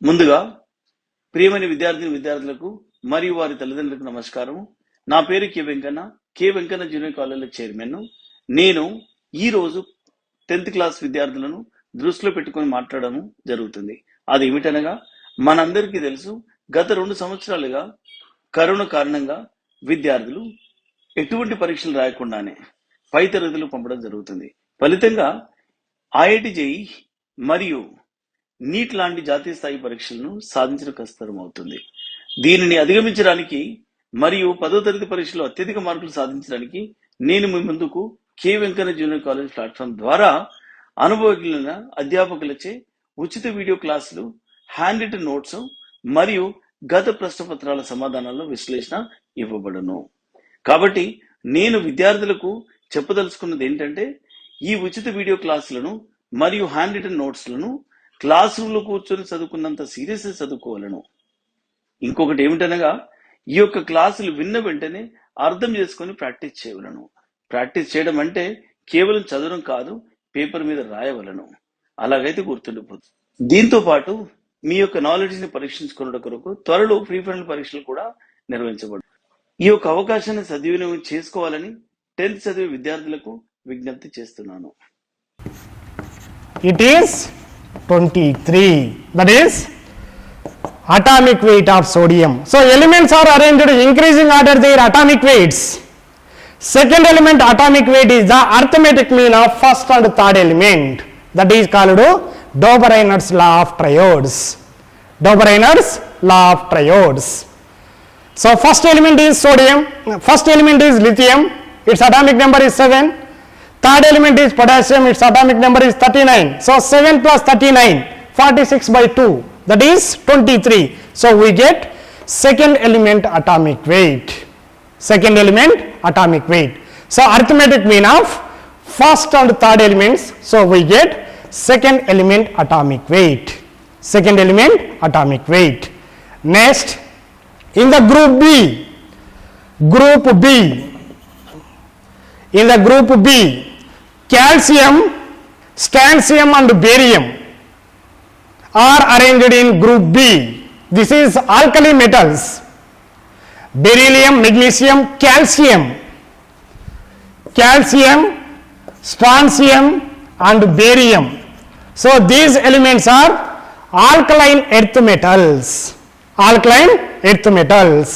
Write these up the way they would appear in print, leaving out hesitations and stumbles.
ముందుగా ప్రియమైన విద్యార్థులకు మరియు వారి తల్లిదండ్రులకు నమస్కారం. నా పేరు K Venkanna junior college chairman. నేను ఈ రోజు 10th క్లాస్ విద్యార్థులను దృష్టిలో పెట్టుకొని మాట్లాడడం జరుగుతుంది. అది ఏమిటనగా, మనందరికీ తెలుసు, గత 2 సంవత్సరాలుగా కరోనా కారణంగా విద్యార్థులు ఎటువంటి పరీక్షలు రాయకుండానే పై తరగతులు పంపడం జరుగుతుంది. ఫలితంగా ఐఐటి జేఈఈ మరియు నీట్ లాంటి జాతీయ స్థాయి పరీక్షలను సాధించడం కష్టతరం అవుతుంది. దీనిని అధిగమించడానికి మరియు 10వ తరగతి పరీక్షలో అత్యధిక మార్కులు సాధించడానికి నేను మీ ముందుకు K Venkanna junior college platform ద్వారా అనుభవజ్ఞులైన అధ్యాపకులచే ఉచిత వీడియో క్లాసులు, హ్యాండ్ రిటన్ నోట్స్ మరియు గత ప్రశ్నపత్రాల సమాధానాల విశ్లేషణ ఇవ్వబడును. కాబట్టి నేను విద్యార్థులకు చెప్పదలుచుకున్నది ఏంటంటే, ఈ ఉచిత వీడియో క్లాసులను మరియు హ్యాండ్ రిటన్ నోట్స్లను క్లాస్ రూమ్ లో కూర్చొని చదువుకున్నంత సీరియస్ చదువుకోవాలను. ఇంకొకటి ఏమిటనగా, ఈ యొక్క క్లాసులు విన్న వెంటనే అర్థం చేసుకొని ప్రాక్టీస్ చేయవలను. ప్రాక్టీస్ చేయడం అంటే కేవలం చదవడం కాదు, పేపర్ మీద రాయవలను. అలాగైతే గుర్తుండిపోతుంది. దీంతో పాటు మీ యొక్క నాలెడ్జ్ ని పరీక్షించుకున్న కొరకు త్వరలో ప్రీ ఫైనల్ పరీక్షలు కూడా నిర్వహించబడు. ఈ యొక్క అవకాశాన్ని సద్వినియోగం చేసుకోవాలని 10th చదివే విద్యార్థులకు విజ్ఞప్తి చేస్తున్నాను. It is 23, that is atomic weight of sodium. So elements are arranged in increasing order their atomic weights. Second element atomic weight is the arithmetic mean of first and third element, that is called Dobereiner's law of triads. Dobereiner's law of triads. So first element is sodium, first element is lithium, its atomic number is 7. Third element is potassium, its atomic number is 39. So 7 plus 39, 46 by 2, that is 23. So we get second element atomic weight. Second element atomic weight. So arithmetic mean of first and third elements. So we get second element atomic weight. Second element atomic weight. Next, in the group B, in the group B, calcium, strontium and barium are arranged in group B. This is alkali metals: beryllium, magnesium, calcium, strontium and barium. So these elements are alkaline earth metals. Alkaline earth metals.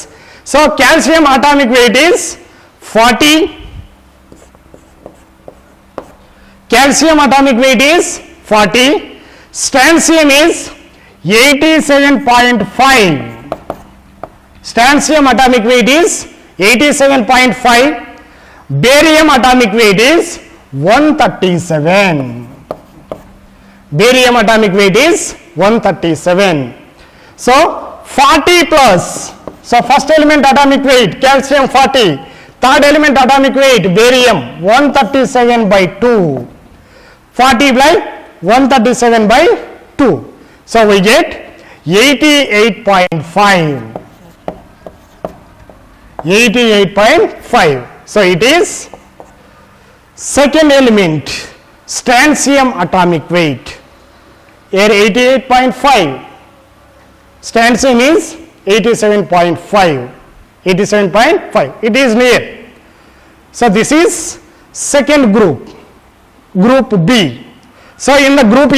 So calcium atomic weight is 40. Calcium atomic weight is 40. Strontium is 87.5. Strontium atomic weight is 87.5. Barium atomic weight is 137. Barium atomic weight is 137. So 40 plus, so first element atomic weight calcium 40, third element atomic weight barium 137 by 2, 40 by 137 by 2. So we get 88.5. 88.5. So it is second element strontium atomic weight. Here 88.5. Strontium is 87.5. 87.5. It is near. So this is second group. Group B. So in the group A,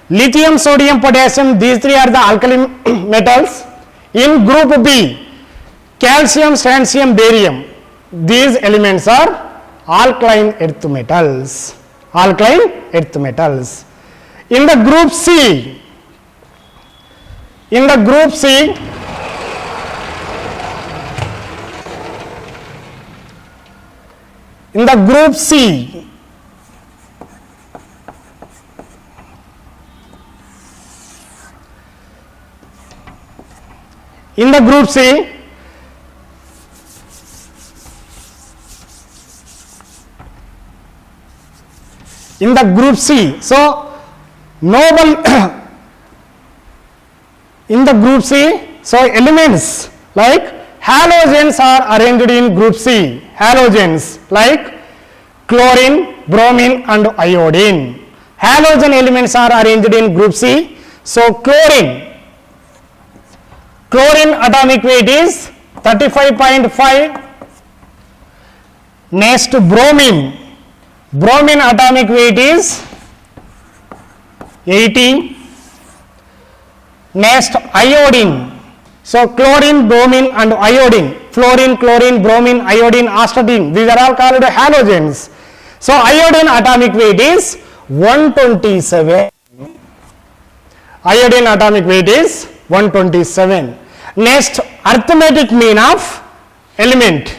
lithium, sodium, potassium, these three are the alkali metals. In group B, calcium, strontium, barium, these elements are alkaline earth metals. Alkaline earth metals. In the group C, in the group C, in the group C, in the group C, in the group C, so noble in the group C, so elements like halogens are arranged in group C. Halogens like chlorine, bromine and iodine. Halogen elements are arranged in group C. So chlorine Chlorine atomic weight is 35.5. Next, bromine. Bromine atomic weight is 80. Next, iodine. So, chlorine, bromine and iodine. Fluorine, chlorine, bromine, iodine, astatine. These are all called halogens. So, iodine atomic weight is 127. Iodine atomic weight is 127. Next, arithmetic mean of element.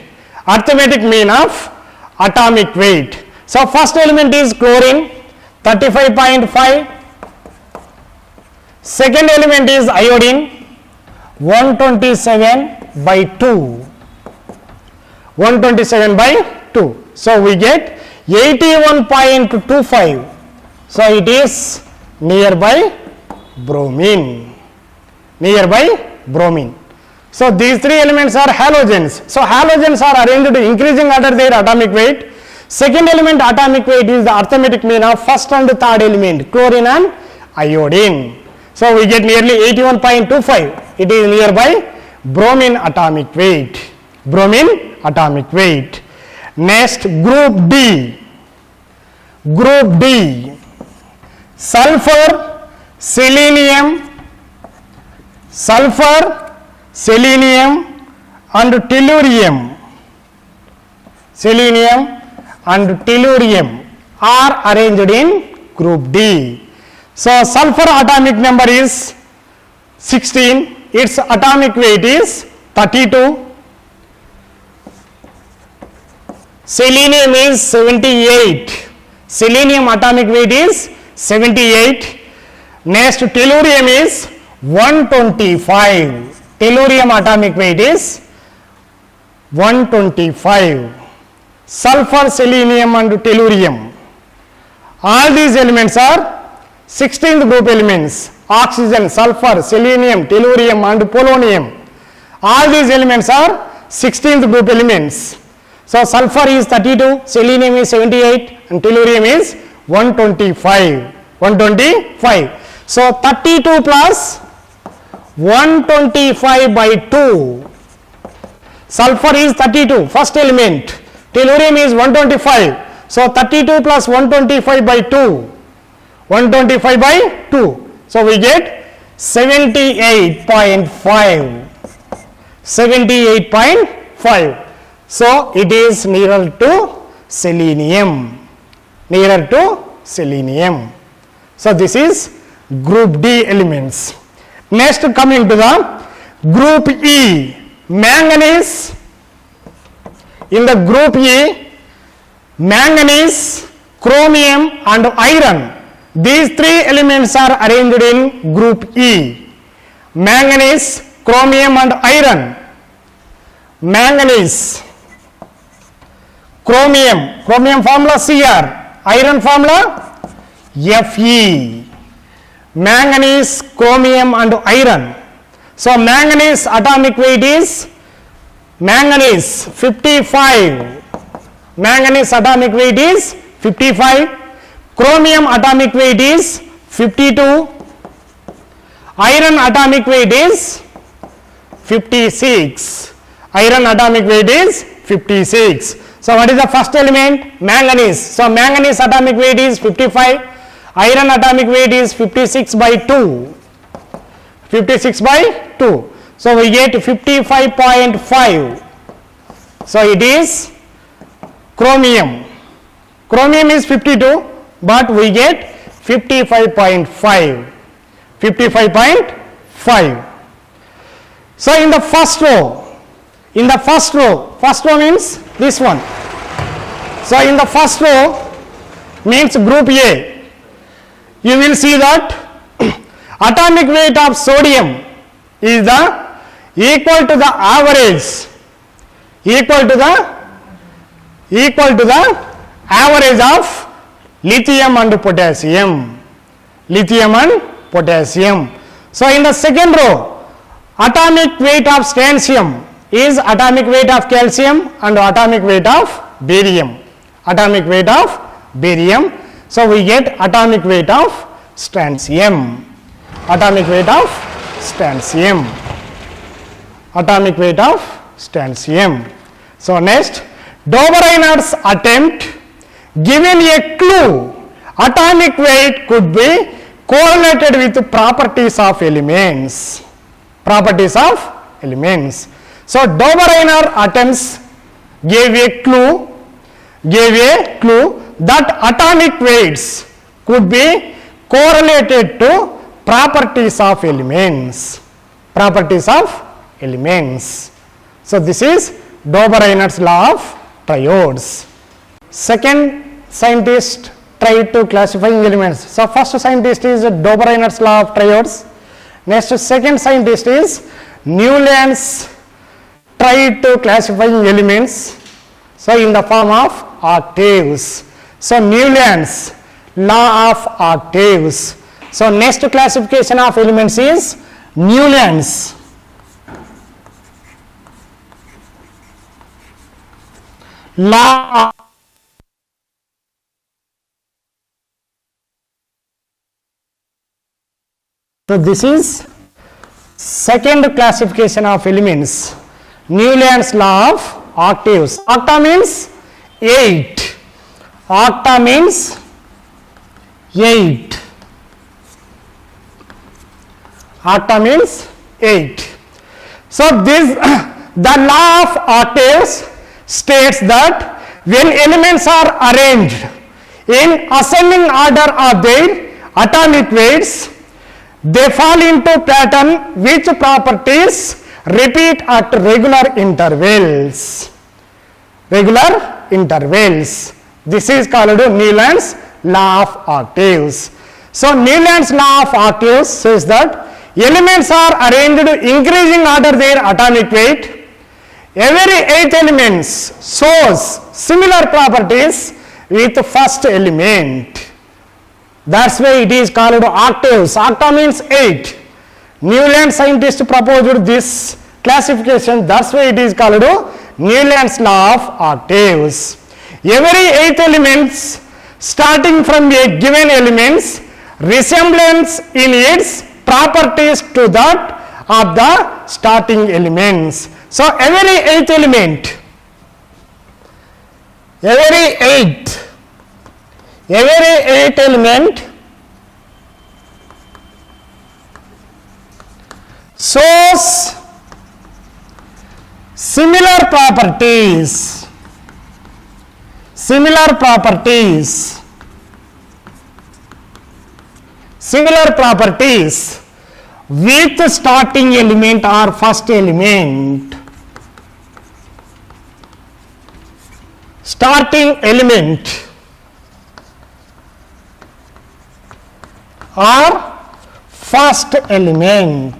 Arithmetic mean of atomic weight. So, first element is chlorine, 35.5. Second element is iodine, 127 by 2. 127 by 2. So, we get 81.25. So, it is nearby bromine. Nearby bromine. So, these three elements are halogens. So, halogens are arranged in increasing order their atomic weight. Second element atomic weight is the arithmetic mean of first and third element, chlorine and iodine. So, we get nearly 81.25. It is nearby bromine atomic weight. Bromine atomic weight. Next, group D. Group D. Sulfur, selenium, selenium and tellurium. Selenium and tellurium are arranged in group D. So, sulfur atomic number is 16, its atomic weight is 32. Selenium is 78. Selenium atomic weight is 78. Next, tellurium is 125. Tellurium atomic weight is 125. Sulfur, selenium and tellurium. All these elements are 16th group elements. Oxygen, sulfur, selenium, tellurium and polonium. All these elements are 16th group elements. So, sulfur is 32, selenium is 78 and tellurium is 125. 125. So, 32 plus 125 by 2. Sulfur is 32, first element. Tellurium is 125. So, 32 plus 125 by 2. 125 by 2. So, we get 78.5. 78.5. So, it is nearer to selenium. Nearer to selenium. So, this is group D elements. Next, coming to the group E, manganese. In the group E, manganese, chromium and iron. These three elements are arranged in group E. Manganese, chromium and iron. Manganese, chromium formula Cr, iron formula Fe. Manganese, chromium and iron. So, manganese atomic weight is manganese 55. Manganese atomic weight is 55. Chromium atomic weight is 52. Iron atomic weight is 56. Iron atomic weight is 56. So, what is the first element? Manganese. So, manganese atomic weight is 55. Iron atomic weight is 56 by 2. 56 by 2. So, we get 55.5. So, it is chromium. Chromium is 52, but we get 55.5. 55.5. So, in the first row, first row means this one. So, in the first row means group A. You will see that atomic weight of sodium is equal to the average average of lithium and potassium. So, in the second row, atomic weight of strontium is atomic weight of calcium and atomic weight of barium. So, we get atomic weight of strontium. atomic weight of strontium. So next, Dobereiner's attempt, given a clue, atomic weight could be correlated with properties of elements. Properties of elements. So Dobereiner attempts gave a clue that atomic weights could be correlated to properties of elements. Properties of elements. So this is Dobereiner's law of triodes. Second scientist tried to classifying elements. So first scientist is Dobereiner's law of triodes. Next second scientist is Newland's tried to classifying elements. So in the form of octaves. So Newland's law of octaves. So next classification of elements is Newland's law of So this is second classification of elements, Newland's law of octaves. Octa means 8. Octa means 8. Octa means 8. So this the law of octaves states that when elements are arranged in ascending order of their atomic weights, they fall into pattern which properties repeat at regular intervals. Regular intervals. This is called Newland's law of octaves. So Newland's law of octaves says that elements are arranged increasing order their atomic weight. Every 8 elements shows similar properties with first element. That's why it is called octaves. Octa means 8. Newland scientist proposed this classification. That's why it is called Newland's law of octaves. Every 8 elements starting from a given elements resemblance in its properties to that of the starting elements. So every 8 element, every 8 element shows similar properties with starting element or first element. Starting element or first element.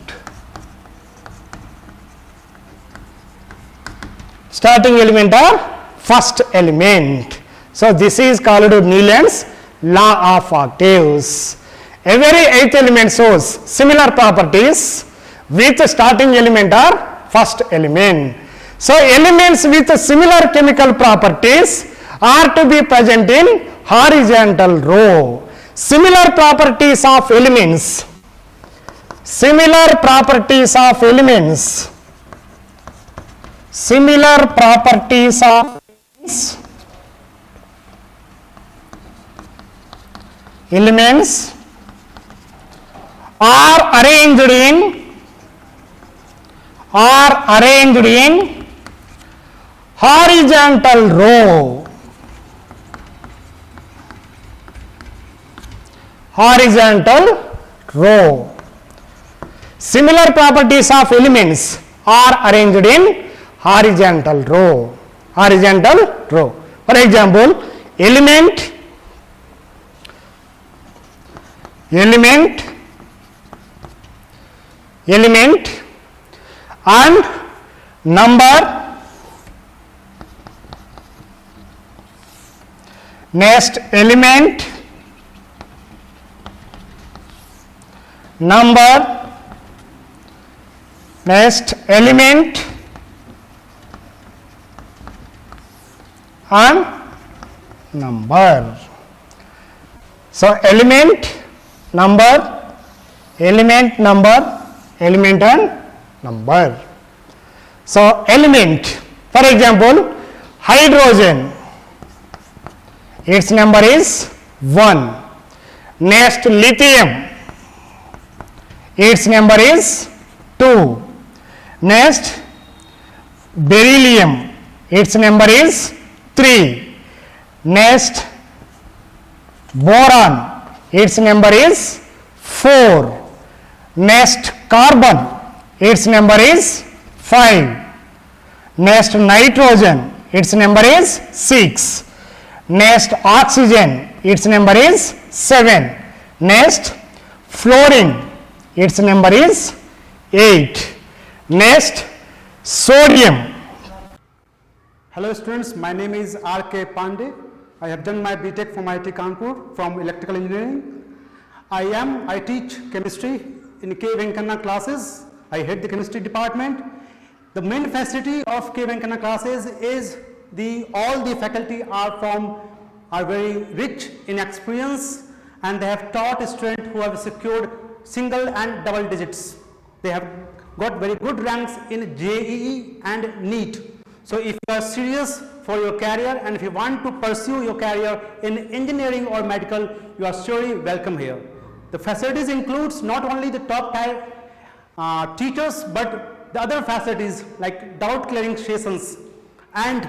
Starting element or first element. So this is called Newland's law of octaves. Every 8th element shows similar properties with starting element or first element. So elements with similar chemical properties are to be present in horizontal row. Similar properties of elements. Similar properties of elements. Similar properties of elements are arranged in horizontal row. Horizontal row. Similar properties of elements are arranged in horizontal row. Horizontal row. For example, element and number. Next, element, number. Next, element and number. So element, number, element, number, element and number. So element, for example, hydrogen, its number is 1. Next, lithium, its number is 2. Next, beryllium, its number is 3. Next, boron, its number is 4. Next, carbon, its number is 5. Next, nitrogen, its number is 6. Next, oxygen, its number is 7. Next, fluorine, its number is 8. Next, sodium. Hello students, my name is R.K. Pandey. I have done my BTech from IIT Kanpur from electrical engineering. I teach chemistry in K. Venkana classes. I head the chemistry department. The main facility of K. Venkana classes is all the faculty are very rich in experience, and they have taught students who have secured single and double digits. They have got very good ranks in JEE and NEET. So if you are serious for your career and if you want to pursue your career in engineering or medical, you are surely welcome here. The facilities includes not only the top tier teachers, but the other facilities like doubt clearing sessions and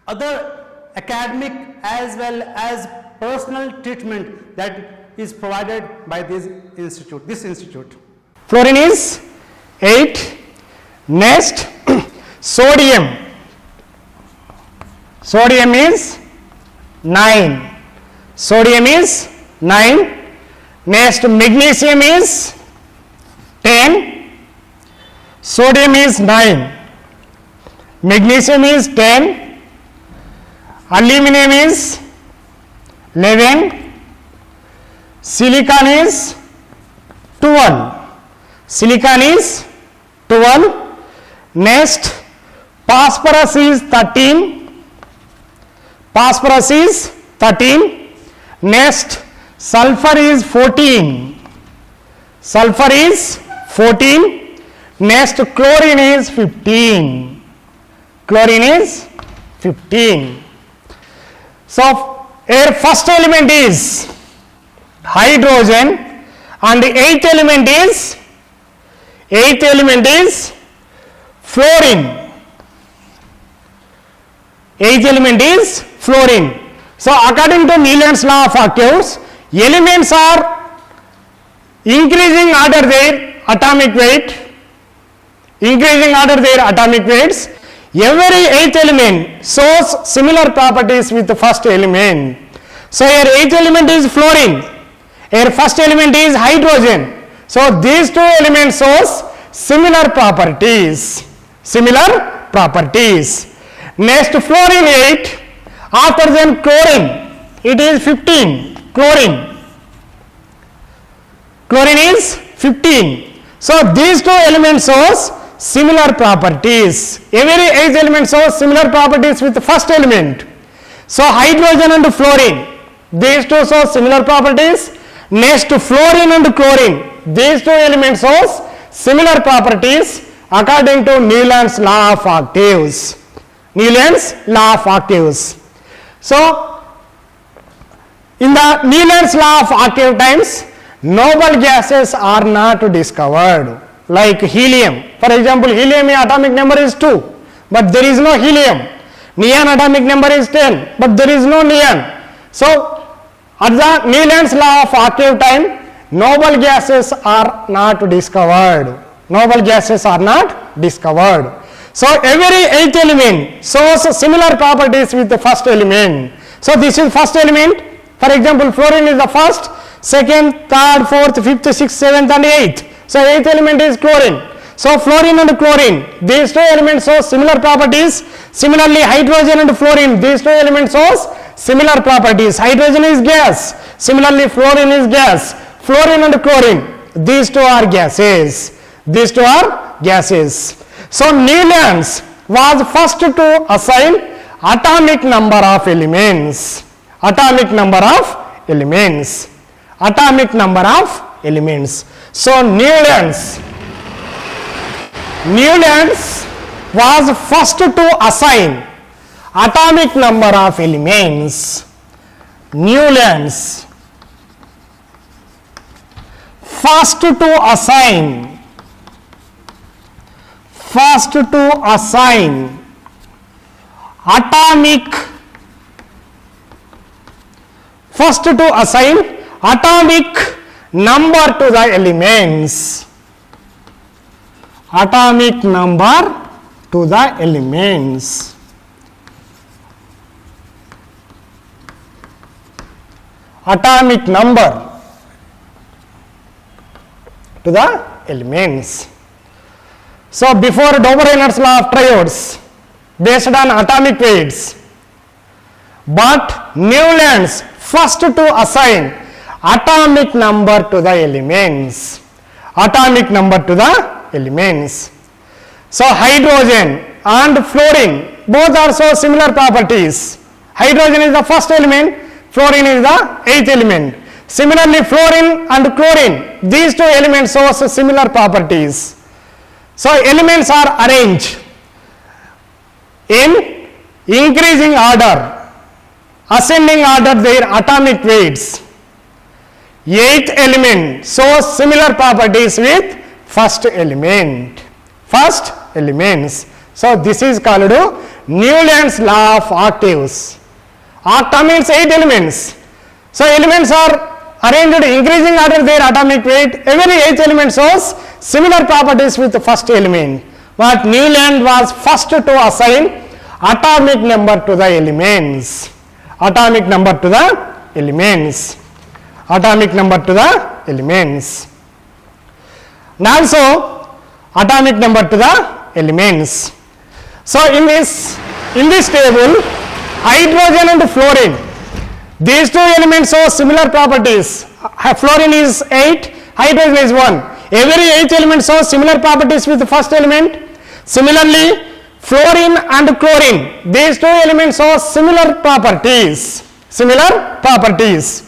other academic as well as personal treatment that is provided by this institute. Fluorine is 8. Next, sodium. Sodium is 9. Sodium is 9. Next, magnesium is 10. Sodium is 9. Magnesium is 10. Aluminum is 11. Silicon is 12. Silicon is 12. Next, phosphorus is 13. Phosphorus is 13. Next, sulfur is 14. Sulfur is 14. Next, chlorine is 15. Chlorine is 15. So our first element is hydrogen and the eighth element is fluorine. Eighth element is fluorine. So according to Nealon's law of octaves, elements are increasing order their atomic weight, increasing order their atomic weights. Every eighth element shows similar properties with the first element. So your eighth element is fluorine, your first element is hydrogen. So these two elements shows similar properties. Similar properties. Next, fluorine 8. After then chlorine, it is 15. Chlorine. Chlorine is 15. So these two elements shows similar properties. Every eighth element shows similar properties with the first element. So hydrogen and fluorine, these two show similar properties. Next, fluorine and chlorine, these two elements shows similar properties according to Nealon's law of octaves. Nealon's law of octaves. So in the Nealon's law of octave times, noble gases are not discovered, like helium. For example, helium atomic number is 2, but there is no helium. Neon atomic number is 10, but there is no neon. So at the Nealon's law of octave time, noble gases are not discovered. Noble gases are not discovered. So every eighth element shows similar properties with the first element. So this is first element. For example, fluorine is the first, second, third, fourth, fifth, sixth, seventh and eighth. So eighth element is chlorine. So fluorine and chlorine, these two elements show similar properties. Similarly, hydrogen and fluorine, these two elements shows similar properties. Hydrogen is gas. Similarly, fluorine is gas. Fluorine and chlorine, these two are gases. These two are gases. So Nealon's was first to assign atomic number of elements. Atomic number of elements. Atomic number of elements. So Nealon's Newlands was first to assign atomic number of elements. Newlands first to assign atomic number to the elements. Atomic number to the elements. Atomic number to the elements. So before Dobereiner's law of triads based on atomic weights, but Newlands first to assign atomic number to the elements. Atomic number to the elements. So hydrogen and fluorine both are so similar properties. Hydrogen is the first element, fluorine is the eighth element. Similarly, fluorine and chlorine, these two elements show similar properties. So elements are arranged in increasing order, ascending order their atomic weights. Eighth element shows similar properties with first element. First elements. So this is called Newlands law of octaves. Octa means 8 elements. So elements are arranged increasing order their atomic weight. Every 8th element shows similar properties with the first element. But Newland was first to assign atomic number to the elements. Atomic number to the elements. Atomic number to the elements. And also atomic number to the elements. So in this table, hydrogen and fluorine, these two elements show similar properties. Fluorine is 8, hydrogen is 1. Every 8th element shows similar properties with the first element. Similarly, fluorine and chlorine, these two elements show similar properties. Similar properties.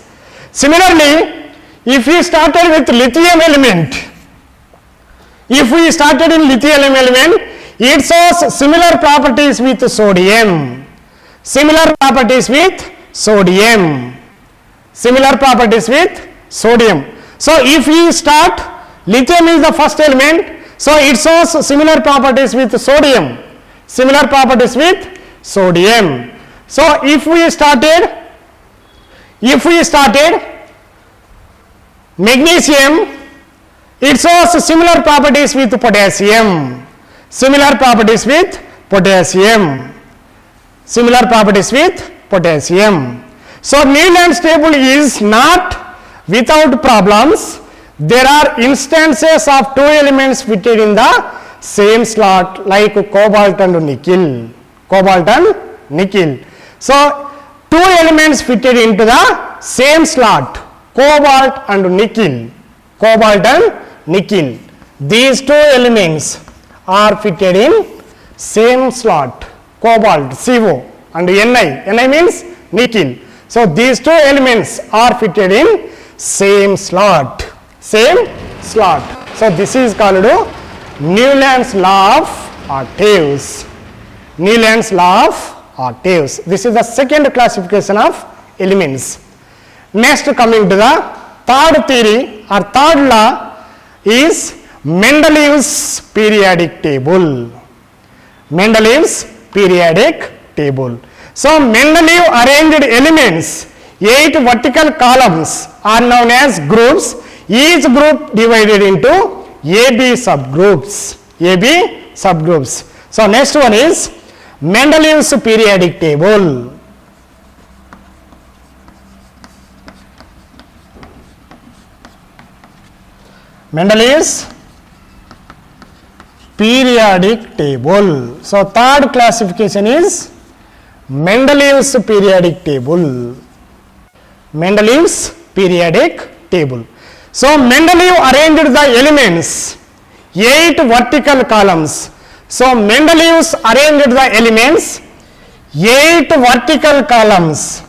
Similarly, if we started with lithium element, it shows similar properties with sodium. Similar properties with sodium. Similar properties with sodium. So if we start, lithium is the first element, so it shows similar properties with sodium. Similar properties with sodium. So if we started magnesium, it shows similar properties with potassium. Similar properties with potassium. Similar properties with potassium. So Newlands table is not without problems. There are instances of two elements fitted in the same slot like cobalt and nickel. Cobalt and nickel. So two elements fitted into the same slot, cobalt and nickel. Cobalt and nickel. These two elements are fitted in same slot, cobalt, CO, and Ni. Ni means nickel. So these two elements are fitted in same slot. Same slot. So this is called Newlands law of octaves. Newlands law of octaves. This is the second classification of elements. Next, coming to the third theory or third law is Mendeleev's periodic table. Mendeleev's periodic table. So Mendeleev arranged elements, 8 vertical columns are known as groups, each group divided into AB subgroups. AB subgroups. So next one is Mendeleev's periodic table. Mendeleev's periodic table. So third classification is Mendeleev's periodic table. Mendeleev's periodic table. So Mendeleev arranged the elements, 8 vertical columns. So Mendeleev arranged the elements, 8 vertical columns.